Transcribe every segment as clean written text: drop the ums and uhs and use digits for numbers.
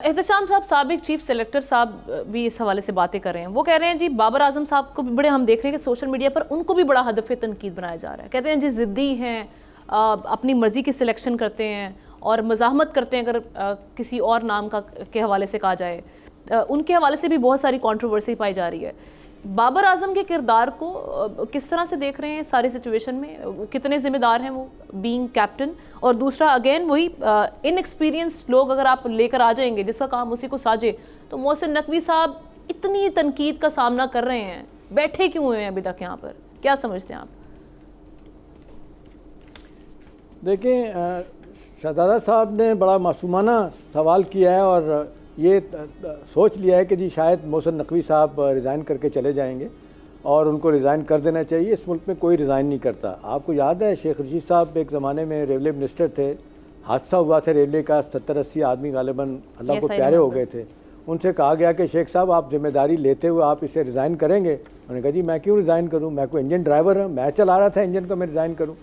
एहतशाम साहब, साबिक chief selector साहब भी इस हवाले से बातें कर रहे हैं। वो कह रहे हैं जी बाबर आजम साहब को भी बड़े हम देख रहे हैं कि सोशल मीडिया पर उनको भी बड़ा हदफ तनकीद बनाया जा रहा है। कहते हैं जी ज़िद्दी हैं, अपनी मर्ज़ी की सिलेक्शन करते हैं और मज़ाहमत करते हैं अगर किसी और नाम का के हवाले से कहा जाए। उनके हवाले से भी बहुत सारी कंट्रोवर्सी पाई जा रही है। बाबर आजम के किरदार को किस तरह से देख रहे हैं सारी सिचुएशन में, कितने ज़िम्मेदार हैं वो बीइंग कैप्टन? और दूसरा अगेन वही इनएक्सपीरियंस्ड लोग अगर आप लेकर आ जाएंगे जिसका काम उसी को साजे, तो मोहसिन नकवी साहब इतनी तनकीद का सामना कर रहे हैं, बैठे क्यों हुए हैं अभी तक यहाँ पर? क्या समझते हैं आप? देखें, शहजादा साहब ने बड़ा मासूमाना सवाल किया है और ये सोच लिया है कि जी शायद मोहसिन नकवी साहब रिज़ाइन करके चले जाएंगे और उनको रिज़ाइन कर देना चाहिए। इस मुल्क में कोई रिज़ाइन नहीं करता। आपको याद है शेख रशीद साहब एक ज़माने में रेलवे मिनिस्टर थे, हादसा हुआ था रेलवे का, 70-80 आदमी गालिबन अल्लाह को प्यारे हो गए थे। उनसे कहा गया कि शेख साहब आप जिम्मेदारी लेते हुए आप इसे रिज़ाइन करेंगे? उन्होंने कहा जी मैं क्यों रिज़ाइन करूँ, मैं कोई इंजन ड्राइवर हूँ, मैं चला रहा था इंजन को, मैं रिज़ाइन करूँ?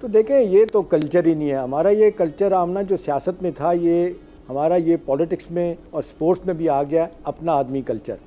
तो देखें ये तो कल्चर ही नहीं है हमारा। ये कल्चर आमना जो सियासत में था, ये हमारा ये पॉलिटिक्स में और स्पोर्ट्स में भी आ गया, अपना आदमी कल्चर,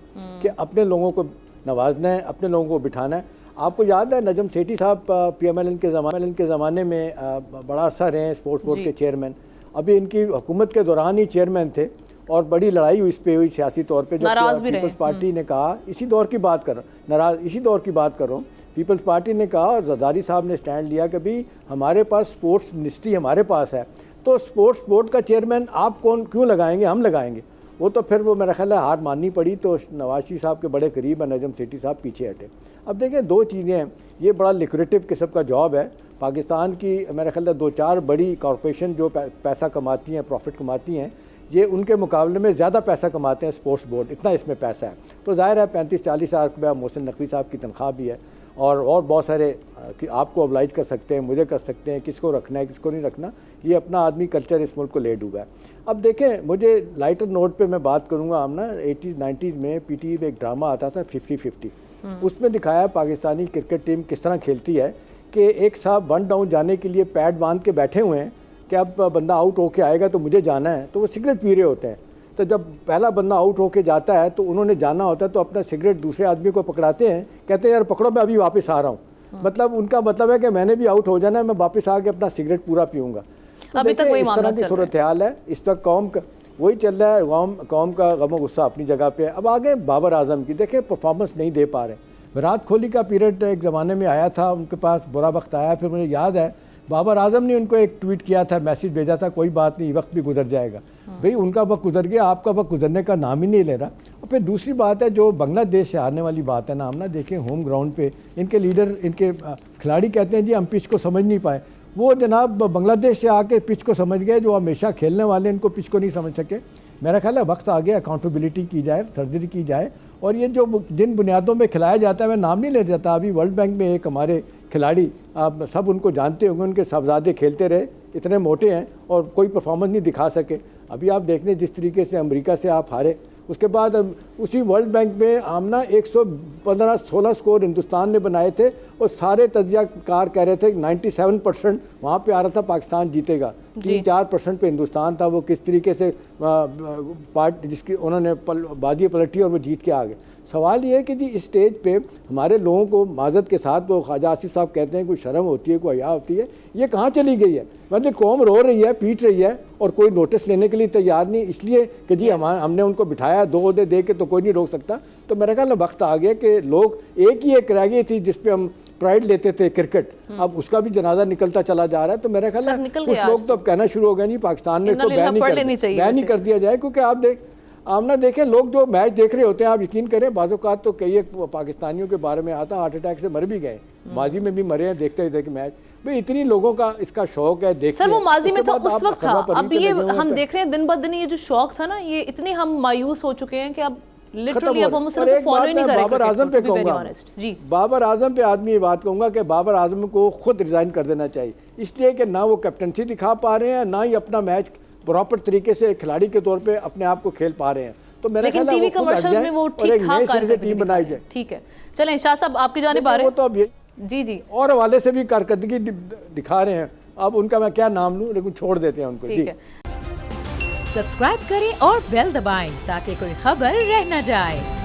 कि अपने लोगों को नवाजना है, अपने लोगों को बिठाना है। आपको याद है नजम सेठी साहब PMLN के ज़माने में बड़ा अर्सा रहे हैं स्पोर्ट्स बोर्ड के चेयरमैन। अभी इनकी हुकूमत के दौरान ही चेयरमैन थे और बड़ी लड़ाई हुई इस पे हुई सियासी तौर पर। जब पीपल्स पार्टी ने कहा, इसी दौर की बात कर रहा हूँ, पीपल्स पार्टी ने कहा और जरदारी साहब ने स्टैंड लिया कि भाई हमारे पास स्पोर्ट्स मिनिस्ट्री हमारे पास है, तो स्पोर्ट्स बोर्ड का चेयरमैन आप क्यों लगाएंगे, हम लगाएंगे। वो तो फिर वो मेरा ख्याल है हार माननी पड़ी, तो नवाज शरीफ साहब के बड़े करीब है नजम सेठी साहब, पीछे हटे। अब देखें दो चीज़ें हैं, ये बड़ा लिक्रेटिव किस्म का जॉब है। पाकिस्तान की मेरा ख्याल है 2-4 बड़ी कॉरपोरेशन जो पैसा कमाती हैं, प्रॉफिट कमाती हैं, ये उनके मुकाबले में ज़्यादा पैसा कमाते हैं स्पोर्ट्स बोर्ड, इतना इसमें पैसा है। तो ज़ाहिर है 35-40 हज़ार रुपया मोहसिन नकवी साहब की तनख्वाह भी है और बहुत सारे कि आपको ऑब्लाइज कर सकते हैं, मुझे कर सकते हैं, किसको रखना है किसको नहीं रखना, ये अपना आदमी कल्चर इस मुल्क को ले डूबा है। अब देखें, मुझे लाइटर नोट पे मैं बात करूँगा, हम ना 80s-90s में PTV में एक ड्रामा आता था 50-50, उसमें दिखाया पाकिस्तानी क्रिकेट टीम किस तरह खेलती है कि एक साहब 1 डाउन जाने के लिए पैड बांध के बैठे हुए हैं कि अब बंदा आउट होके आएगा तो मुझे जाना है, तो वो सिगरेट पी रहे होते हैं। तो जब पहला बंदा आउट होके जाता है तो उन्होंने जाना होता है, तो अपना सिगरेट दूसरे आदमी को पकड़ाते हैं, कहते हैं यार पकड़ो मैं अभी वापस आ रहा हूँ। मतलब उनका मतलब है कि मैंने भी आउट हो जाना है, मैं वापस आके अपना सिगरेट पूरा पीऊँगा। तो अभी तक वही इस तरह की सूरत हाल है इस वक्त, कौम का वही चल रहा है। कौम का गम और गुस्सा अपनी जगह पे है। अब आगे बाबर आजम की देखें, परफॉर्मेंस नहीं दे पा रहे। विराट कोहली का पीरियड एक ज़माने में आया था, उनके पास बुरा वक्त आया, फिर मुझे याद है बाबर आजम ने उनको एक ट्वीट किया था, मैसेज भेजा था, कोई बात नहीं वक्त भी गुजर जाएगा। भाई उनका वक्त गुजर गया, आपका वक्त गुजरने का नाम ही नहीं ले रहा। और फिर दूसरी बात है जो बांग्लादेश से हारने वाली बात है ना, हम ना देखें होम ग्राउंड पे इनके लीडर, इनके खिलाड़ी कहते हैं जी हम पिच को समझ नहीं पाए। वो जनाब बांग्लादेश से आके पिच को समझ गए, जो हमेशा खेलने वाले इनको पिच को नहीं समझ सके। मेरा ख्याल है वक्त आ गया अकाउंटेबिलिटी की जाए, सर्जरी की जाए। और ये जो जिन बुनियादों में खिलाया जाता है, मैं नाम नहीं ले जाता, अभी वर्ल्ड बैंक में एक हमारे खिलाड़ी, आप सब उनको जानते होंगे, उनके साहबजादे खेलते रहे, इतने मोटे हैं और कोई परफॉर्मेंस नहीं दिखा सके। अभी आप देख लें जिस तरीके से अमेरिका से आप हारे, उसके बाद उसी वर्ल्ड बैंक में आमना 115-16 स्कोर हिंदुस्तान ने बनाए थे और सारे तज्जियाकार कह रहे थे 97% वहाँ पे आ रहा था पाकिस्तान जीतेगा, 3-4% पे हिंदुस्तान था। वो किस तरीके से पार्ट जिसकी उन्होंने बाजी पलटी और वो जीत के आ गए। सवाल ये है कि जी इस स्टेज पे हमारे लोगों को माजत के साथ, वो ख्वाजा आसिफ साहब कहते हैं कोई शर्म होती है, कोई हया होती है, ये कहाँ चली गई है? मतलब कौम रो रही है, पीट रही है और कोई नोटिस लेने के लिए तैयार नहीं, इसलिए कि जी हमने उनको बिठाया, 2 ओहदे दे के तो कोई नहीं रोक सकता। तो मेरा ख्याल वक्त आ गया कि लोग, एक रह गई थी जिसपे हम प्राइड लेते थे क्रिकेट, अब उसका भी जनाजा निकलता चला जा रहा है। तो मेरा ख्याल है कुछ लोग तो अब कहना शुरू हो गए नहीं पाकिस्तान में इसको बैन नहीं कर दिया जाए, क्योंकि आप आमना देखें लोग जो मैच देख रहे होते हैं, आप यकीन करें बाज़ औक़ात तो कई पाकिस्तानियों के बारे में आता हार्ट अटैक से मर भी गए, माजी में भी मरे हैं देखते ही देखे मैच। भाई इतनी लोगों का इसका शौक है देखते। सर वो माजी में तो उस वक्त था, अब ये हम देख रहे हैं दिन ब दिन ये जो शौक था ना, ये इतने हम मायूस हो चुके हैं कि अब लिटरली अब हम उससे फॉलो ही नहीं करेंगे। बाबर आजम पे कहूँगा जी, बाबर आजम पे आदमी ये बात कहूँगा कि बाबर आजम को खुद रिजाइन कर देना चाहिए, इसलिए कि ना वो कैप्टनसी दिखा पा रहे हैं, ना ही अपना मैच प्रॉपर तरीके से खिलाड़ी के तौर पे अपने आप को खेल पा रहे हैं। तो मेरा ख्याल है वो कमर्शियल्स में वो ठीक-ठाक टीम बनाई जाए। ठीक है, चलें शाह साहब आपकी जानिब आ रहे हैं। वो तो अब जी और हवाले से भी कारकर्दगी दिखा रहे हैं, अब उनका मैं क्या नाम लूं, लेकिन छोड़ देते हैं उनको। ठीक है। सब्सक्राइब करें और बेल दबाएं ताकि कोई खबर रह न जाए।